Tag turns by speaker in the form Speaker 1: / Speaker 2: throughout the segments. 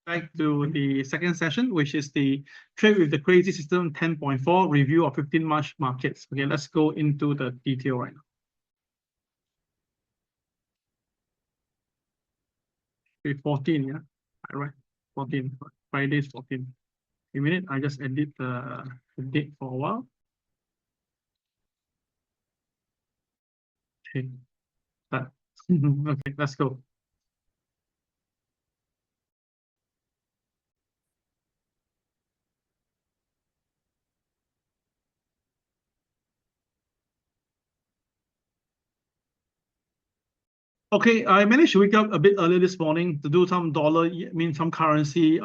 Speaker 1: Back to the second session, which is the Trade with the Crazy System 10.4 review of 15 March markets. Okay, let's go into the detail right now. Okay, 14, yeah, right, 14, Friday's 14. A minute, I just edit the date for a while. Okay, that. Okay, let's go. Okay, I managed to wake up a bit early this morning to do some some currency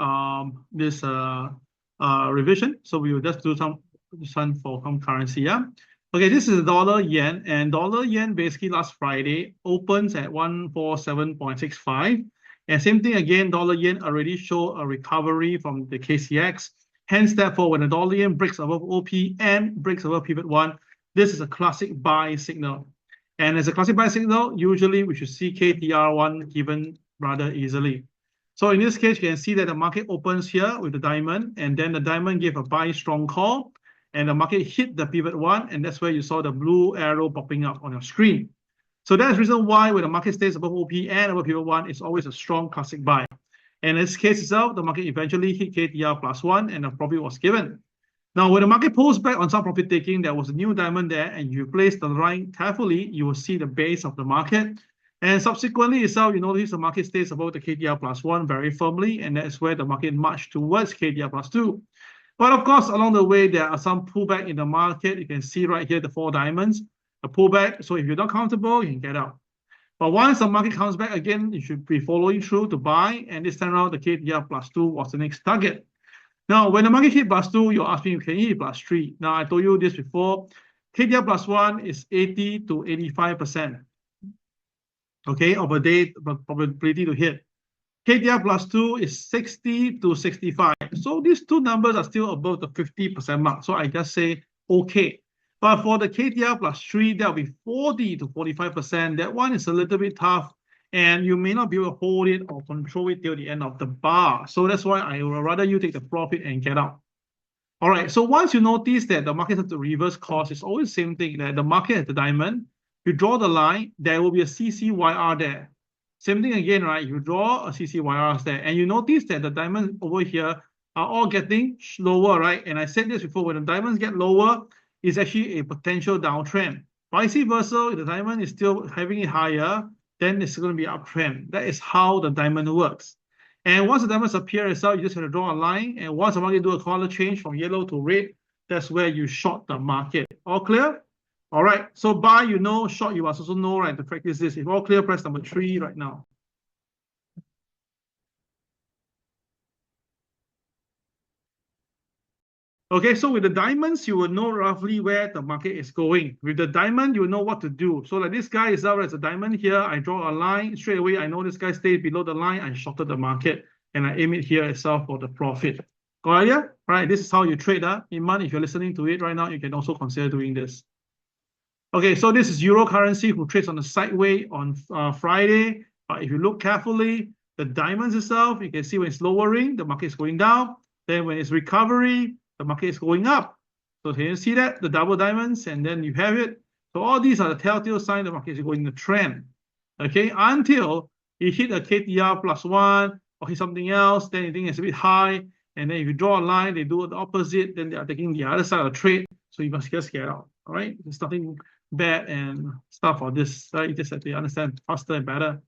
Speaker 1: this revision. So we will just do some for some currency, yeah. Okay, this is dollar yen, and dollar yen basically last Friday opens at 147.65. And same thing again, dollar yen already showed a recovery from the KCX. Hence, therefore, when the dollar yen breaks above OP and breaks above pivot one, this is a classic buy signal. And as a classic buy signal, usually we should see KTR1 given rather easily. So in this case, you can see that the market opens here with the diamond, and then the diamond gave a buy strong call, and the market hit the pivot one, and that's where you saw the blue arrow popping up on your screen. So that's the reason why when the market stays above OP and above pivot one, it's always a strong classic buy. And in this case itself, the market eventually hit KTR +1, and the profit was given. Now, when the market pulls back on some profit taking, there was a new diamond there, and you place the line carefully, you will see the base of the market. And subsequently itself, you notice the market stays above the KTR +1 very firmly, and that's where the market marched towards KTR +2. But of course, along the way, there are some pullback in the market. You can see right here the 4 diamonds, a pullback. So if you're not comfortable, you can get out. But once the market comes back again, you should be following through to buy. And this time around, the KTR +2 was the next target. Now, when the market hit +2, you're asking, can you hit +3? Now, I told you this before. KTR +1 is 80 to 85%. Okay, of a day probability to hit. KTR +2 is 60 to 65. So these two numbers are still above the 50% mark. So I just say okay. But for the KTR +3, that'll be 40 to 45%. That one is a little bit tough, and you may not be able to hold it or control it till the end of the bar. So that's why I would rather you take the profit and get out. All right, so once you notice that the market has the reverse course, it's always the same thing, that the market has the diamond, you draw the line, there will be a CCYR there. Same thing again, right? You draw a CCYR there, and you notice that the diamonds over here are all getting lower, right? And I said this before, when the diamonds get lower, it's actually a potential downtrend. Vice versa, if the diamond is still having it higher, then it's going to be uptrend. That is how the diamond works. And once the diamonds appear itself, you just have to draw a line. And once the market do a color change from yellow to red, that's where you short the market. All clear? All right. So buy, you know, short, you must also know, right, to practice this. If all clear, press number 3 right now. Okay, so with the diamonds, you will know roughly where the market is going. With the diamond, you will know what to do. So like this guy is out as a diamond here. I draw a line straight away. I know this guy stays below the line. I shorted the market and I aim it here itself for the profit. Got idea? All right, this is how you trade. Iman, if you're listening to it right now, you can also consider doing this. Okay, so this is Euro currency who trades on the sideway on Friday. If you look carefully, the diamonds itself, you can see when it's lowering, the market is going down. Then when it's recovery, the market is going up. So can you see that? The double diamonds, and then you have it. So all these are the telltale signs the market is going in the trend. Okay, until you hit a KTR +1 or hit something else, then you think it's a bit high. And then if you draw a line, they do the opposite, then they are taking the other side of the trade. So you must just get out. All right, there's nothing bad and stuff for this. Right? You just have to understand faster and better.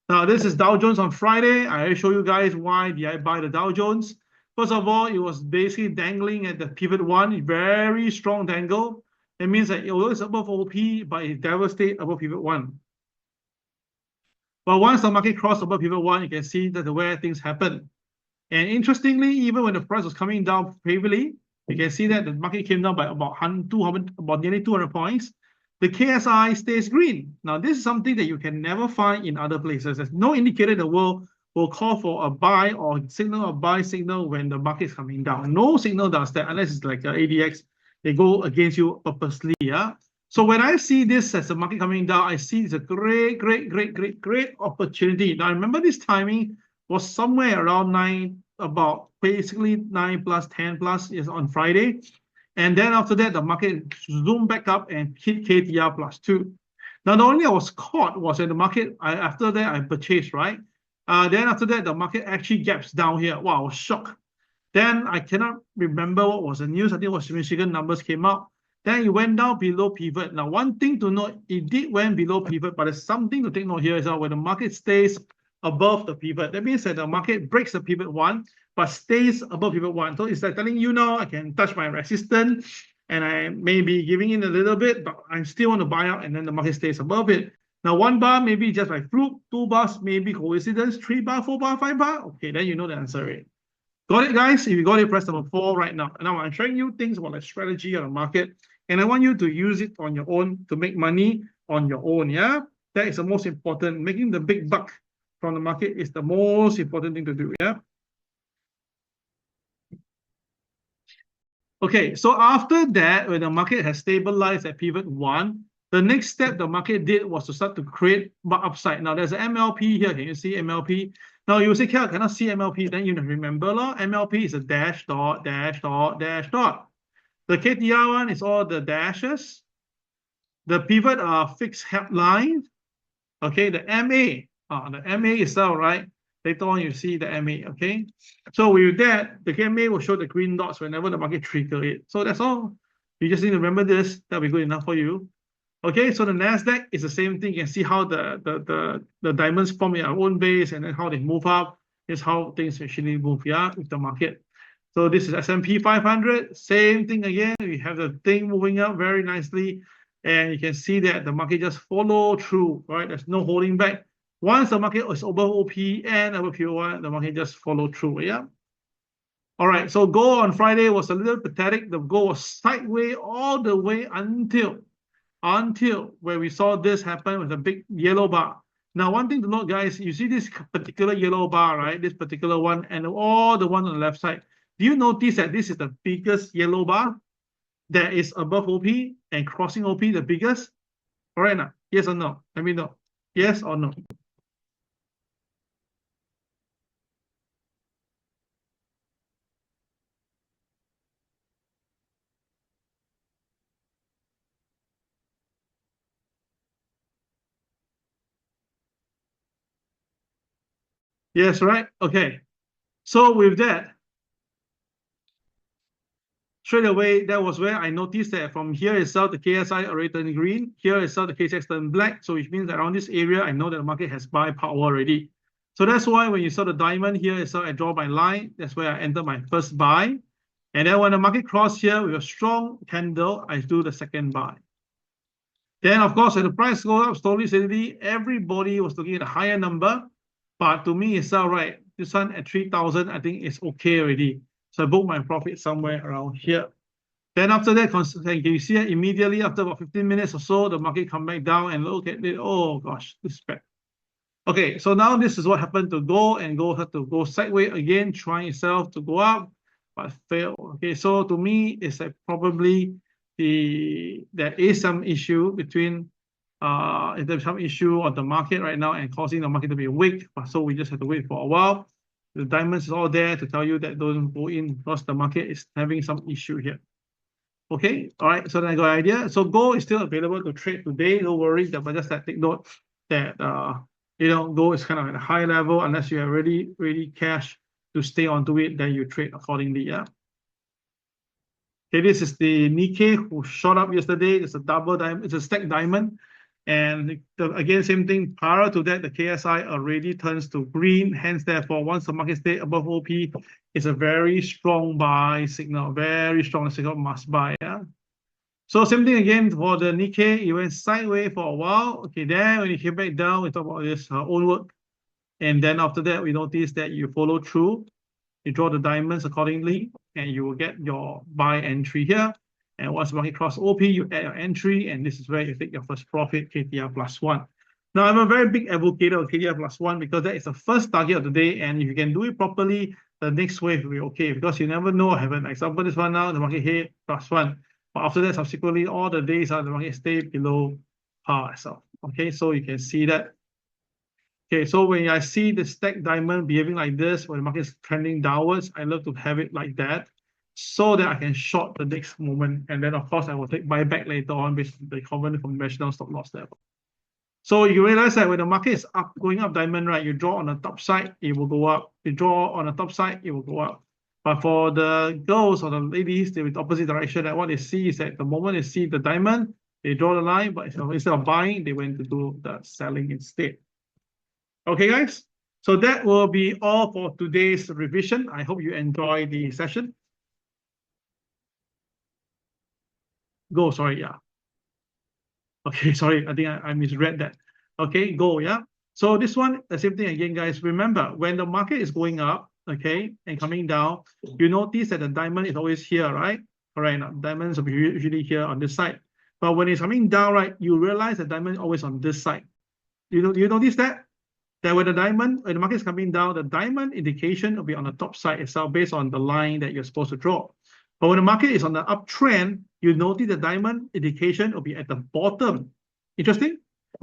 Speaker 1: Now, this is Dow Jones on Friday. I will show you guys why did I buy the Dow Jones. First of all, it was basically dangling at the pivot one, very strong dangle. It means that it was above OP, but it never stayed above pivot one. But once the market crossed above pivot one, you can see that where things happen. And interestingly, even when the price was coming down heavily, you can see that the market came down by about nearly 200 points. The KSI stays green. Now, this is something that you can never find in other places. There's no indicator in the world will call for a buy or signal or buy signal when the market is coming down. No signal does that unless it's like ADX. They go against you purposely. Yeah. So when I see this as the market coming down, I see it's a great opportunity. Now remember this timing was somewhere around 9, about basically 9 plus 10 plus is on Friday. And then after that, the market zoomed back up and hit KTR plus 2. Now, the only I was caught was in the market. After that, I purchased, right? Then after that, the market actually gaps down here. Wow, I was shocked. Then I cannot remember what was the news. I think it was Michigan numbers came out. Then it went down below pivot. Now, one thing to note, it did went below pivot, but there's something to take note here is that when the market stays above the pivot, that means that the market breaks the pivot 1, but stays above pivot 1. So it's like telling you now I can touch my resistance and I may be giving in a little bit, but I still want to buy out and then the market stays above it. Now, 1 bar maybe just by fluke, 2 bars maybe coincidence, 3 bar, 4 bar, 5 bar. Okay, then you know the answer rate. Got it, guys? If you got it, press number 4 right now. Now I'm showing you things about the strategy on the market, and I want you to use it on your own to make money on your own. Yeah, that is the most important. Making the big buck from the market is the most important thing to do. Yeah. Okay, so after that, when the market has stabilized at pivot 1, the next step the market did was to start to create upside. Now there's an MLP here. Can you see MLP? Now you say, I cannot see MLP. Then you remember, MLP is a dash dot, dash dot, dash dot. The KTR one is all the dashes. The pivot are fixed lines. Okay, the MA itself, right? Later on, you see the MA, okay? So with that, the MA will show the green dots whenever the market trigger it. So that's all. You just need to remember this. That'll be good enough for you. Okay, so the NASDAQ is the same thing. You can see how the diamonds form their own base and then how they move up. Is how things actually move, yeah, with the market. So this is S&P 500. Same thing again. We have the thing moving up very nicely. And you can see that the market just follow through, right? There's no holding back. Once the market is over OP and over Q1, the market just follow through, yeah? All right, so gold on Friday was a little pathetic. The gold was sideways all the way until where we saw this happen with a big yellow bar. Now, one thing to note, guys, you see this particular yellow bar, right? This particular one and all the one on the left side. Do you notice that this is the biggest yellow bar that is above OP and crossing OP, the biggest? All right, now, yes or no? Let me know. Yes or no? Yes, right? Okay. So with that, straight away, that was where I noticed that from here itself, the KSI already turned green. Here itself, the KSX turned black. So which means that around this area, I know that the market has buy power already. So that's why when you saw the diamond here itself, I draw my line. That's where I enter my first buy. And then when the market crossed here with a strong candle, I do the second buy. Then, of course, when the price goes up slowly, steadily, everybody was looking at a higher number. But to me, it's all right. This one at 3,000, I think it's okay already. So I booked my profit somewhere around here. Then after that, can you see it immediately after about 15 minutes or so, the market come back down and look at it. Oh gosh, this is bad. Okay, so now this is what happened to gold, and gold had to go sideways again, trying itself to go up, but failed. Okay, so to me, it's like probably there is some issue between if there's some issue on the market right now and causing the market to be weak. So we just have to wait for a while. The diamonds is all there to tell you that don't go in because the market is having some issue here. Okay, all right, so then I got an idea. So gold is still available to trade today. No worries, but just take note that gold is kind of at a high level unless you have really cash to stay onto it, then you trade accordingly. Yeah. Okay, this is the Nikkei who shot up yesterday. It's a double diamond, it's a stacked diamond. And again, same thing, prior to that, the KSI already turns to green. Hence, therefore, once the market stays above OP, it's a very strong buy signal, very strong signal, must buy. Yeah. So same thing again for the Nikkei. It went sideways for a while. Okay, then when it came back down, we talk about this own work. And then after that, we notice that you follow through. You draw the diamonds accordingly, and you will get your buy entry here. And once the market cross OP, you add your entry, and this is where you take your first profit, KTR plus 1. Now, I'm a very big advocate of KTR plus 1 because that is the first target of the day, and if you can do it properly, the next wave will be okay because you never know. I have an example, this one now, the market hit plus 1. But after that, subsequently, all the days the market stay below par itself. Okay, so you can see that Okay, so when I see the stack diamond behaving like this, when the market is trending downwards, I love to have it like that so that I can short the next moment. And then, of course, I will take buyback later on based on the conventional stop loss level. So you realize that when the market is up, going up diamond, right, you draw on the top side, it will go up. You draw on the top side, it will go up. But for the girls or the ladies, they're with the opposite direction. That what they see is that the moment they see the diamond, they draw the line, but instead of buying, they went to do the selling instead. Okay, guys. So that will be all for today's revision. I hope you enjoy the session. Go, sorry, yeah. Okay, sorry, I think I misread that. Okay, go, yeah. So this one, the same thing again, guys. Remember, when the market is going up, okay, and coming down, you notice that the diamond is always here, right? All right, now, diamonds will be usually here on this side. But when it's coming down, right, you realize the diamond is always on this side. You notice that? That when when the market is coming down, the diamond indication will be on the top side itself based on the line that you're supposed to draw. But when the market is on the uptrend, you notice the diamond indication will be at the bottom. Interesting?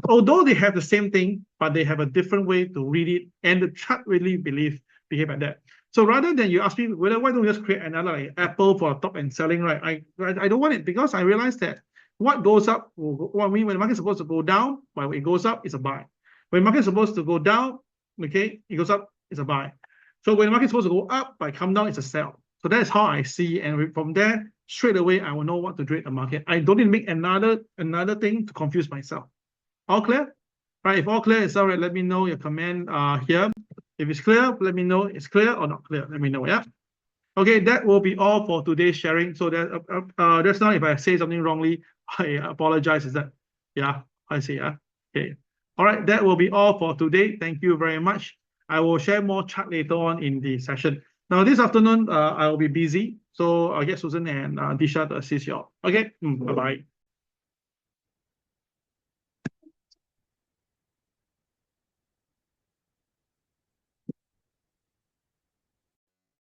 Speaker 1: Although they have the same thing, but they have a different way to read it, and the chart really behave like that. So rather than you ask me why don't we just create another like Apple for top and selling, right? I don't want it because I realized that what goes up when the market is supposed to go down, but when it goes up, it's a buy. When the market is supposed to go down, okay, it goes up, it's a buy. So when the market is supposed to go up, but come down, it's a sell. So that's how I see, and from there, straight away, I will know what to trade the market. I don't need to make another thing to confuse myself. All clear? Right, if all clear, it's all right, let me know your comment here. If it's clear, let me know it's clear or not clear. Let me know, yeah? Okay, that will be all for today's sharing. So that just now, if I say something wrongly, I apologize. Is that, yeah, I see, yeah? Okay. All right, that will be all for today. Thank you very much. I will share more chat later on in the session. Now, this afternoon, I will be busy, so I'll get Susan and Disha to assist you all. Okay, bye-bye.